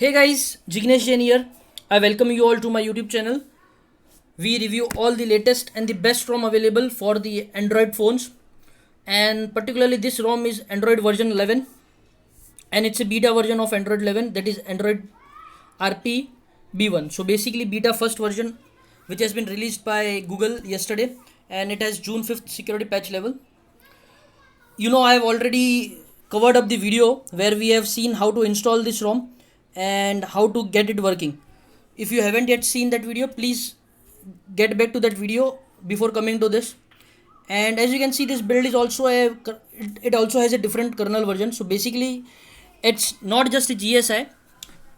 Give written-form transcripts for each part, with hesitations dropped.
Hey guys, Jignesh Jain here. I welcome you all to my YouTube channel. We review all the latest and the best ROM available for the Android phones, and particularly this ROM is Android version 11, and it's a beta version of Android 11, that is Android RP B1. So basically beta first version, which has been released by Google yesterday, and it has June 5th security patch level. I have already covered up the video where we have seen how to install this ROM and how to get it working. If you haven't yet seen that video, please get back to that video before coming to this. And as you can see, this build is also it also has a different kernel version. So basically it's not just a GSI,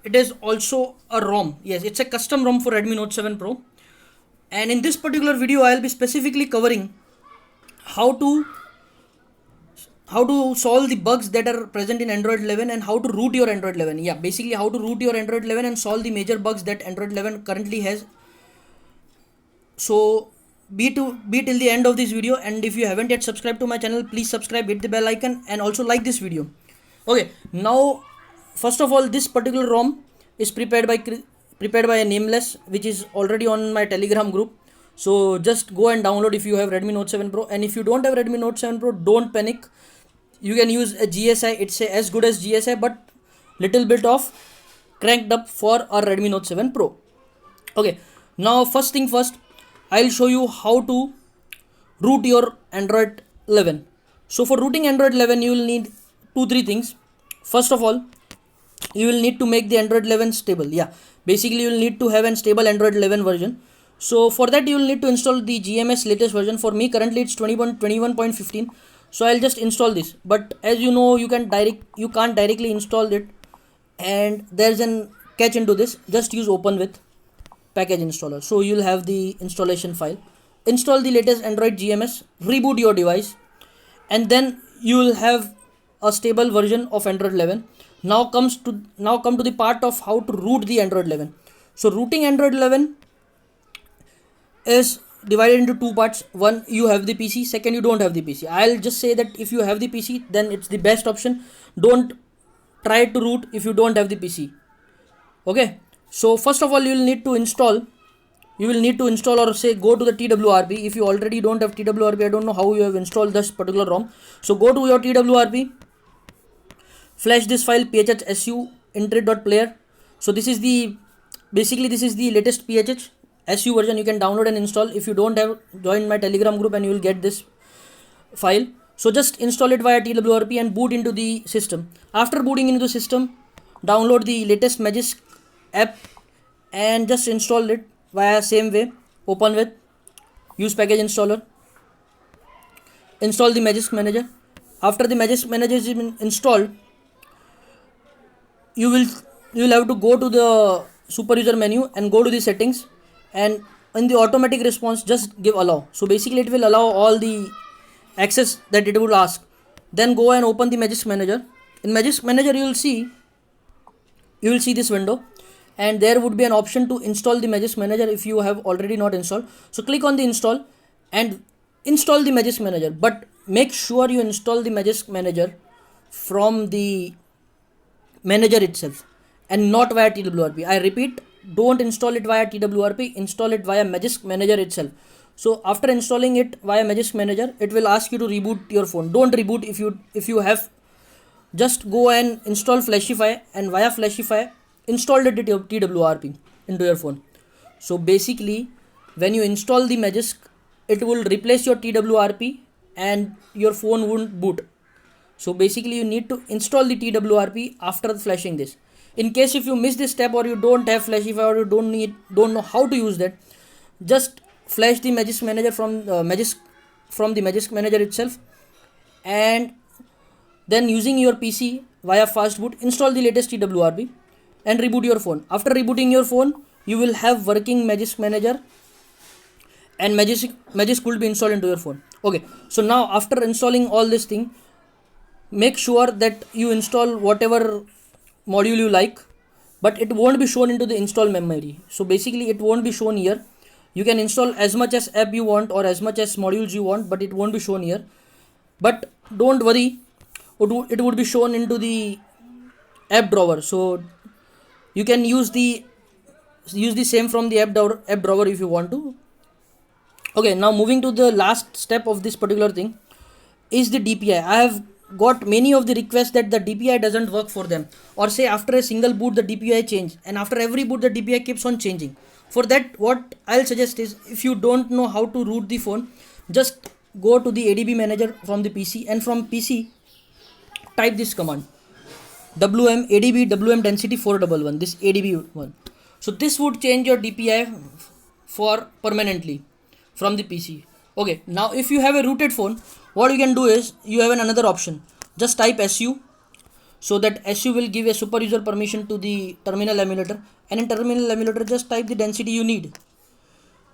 it is also a ROM. Yes, it's a custom ROM for Redmi Note 7 Pro. And in this particular video I'll be specifically covering how to solve the bugs that are present in Android 11 and how to root your Android 11. Yeah, basically how to root your Android 11 and solve the major bugs that Android 11 currently has. So be till the end of this video, and if you haven't yet subscribed to my channel, please subscribe, hit the bell icon, and also like this video. Okay, now first of all, this particular ROM is prepared by a Nameless, which is already on my Telegram group. So just go and download if you have Redmi Note 7 Pro, and if you don't have Redmi Note 7 Pro, don't panic. You can use a GSI. It's as good as GSI, but little bit of cranked up for our Redmi Note 7 Pro. Okay, now first thing first, I'll show you how to root your Android 11. So for rooting Android 11, you will need 2-3 things. First of all, you will need to make the Android 11 stable. Yeah, basically you will need to have a stable Android 11 version. So for that you will need to install the GMS latest version. For me currently it's 21.15. So I'll just install this. But as you know, you can't directly install it, and there's an catch into this. Just use open with package installer. So you'll have the installation file. Install the latest Android GMS, reboot your device, and then you will have a stable version of Android 11. Now come to the part of how to root the Android 11. So rooting Android 11 is divided into two parts. One, you have the PC. Second, you don't have the PC. I'll just say that if you have the PC, then it's the best option. Don't try to root if you don't have the PC. Okay, so first of all you will need to install or say go to the TWRP. If you already don't have TWRP, I don't know how you have installed this particular ROM. So go to your TWRP, flash this file phhsu intrit.player. So this is the latest phh SU version. You can download and install. If you don't have, join my Telegram group and you will get this file. So just install it via TWRP and boot into the system. After booting into the system, download the latest Magisk app and just install it via same way. Open with, use package installer, install the Magisk Manager. After the Magisk Manager is installed, you will have to go to the super user menu and go to the settings, and in the automatic response just give allow. So basically it will allow all the access that it would ask. Then go and open the Magisk Manager. In Magisk Manager you will see this window, and there would be an option to install the Magisk Manager if you have already not installed. So click on the install and install the Magisk Manager, but make sure you install the Magisk Manager from the manager itself and not via TWRP. I repeat, don't install it via TWRP, install it via Magisk Manager itself. So after installing it via Magisk Manager, it will ask you to reboot your phone. Don't reboot if you have. Just go and install Flashify, and via Flashify install the TWRP into your phone. So basically when you install the Magisk, it will replace your TWRP and your phone won't boot. So basically you need to install the TWRP after flashing this. In case if you miss this step, or you don't have Flashify, or you don't know how to use that, just flash the Magisk Manager from the Magisk Manager itself, and then using your PC via fast boot, install the latest TWRP and reboot your phone. After rebooting your phone, you will have working Magisk Manager, and Magisk will be installed into your phone. Okay, so now after installing all this thing, make sure that you install whatever module you like, but it won't be shown into the install memory. So basically it won't be shown here. You can install as much as app you want or as much as modules you want, but it won't be shown here. But don't worry, it would be shown into the app drawer. So You can use the same from the app drawer if you want to. Okay, now moving to the last step of this particular thing is the DPI. I have got many of the requests that the DPI doesn't work for them, or say after a single boot the DPI change, and after every boot the DPI keeps on changing. For that, what I'll suggest is, if you don't know how to root the phone, just go to the ADB manager from the PC, and from PC type this command wm adb wm density 411, this ADB one. So this would change your DPI for permanently from the PC. Okay, now if you have a rooted phone, what you can do is, you have another option. Just type su, so that su will give a super user permission to the terminal emulator, and in terminal emulator just type the density you need.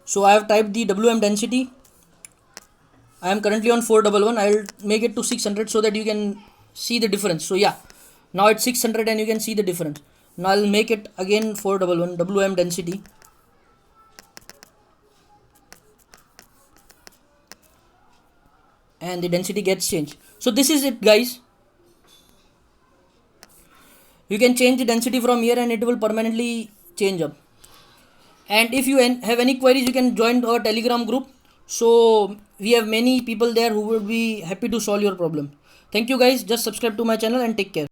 So I have typed the WM density. I am currently on 411. I will make it to 600 so that you can see the difference. So yeah, now it's 600 and you can see the difference. Now I will make it again 411 WM density. And the density gets changed. So this is it, guys. You can change the density from here and it will permanently change up. And if you have any queries, you can join our Telegram group. So we have many people there who will be happy to solve your problem. Thank you guys. Just subscribe to my channel and take care.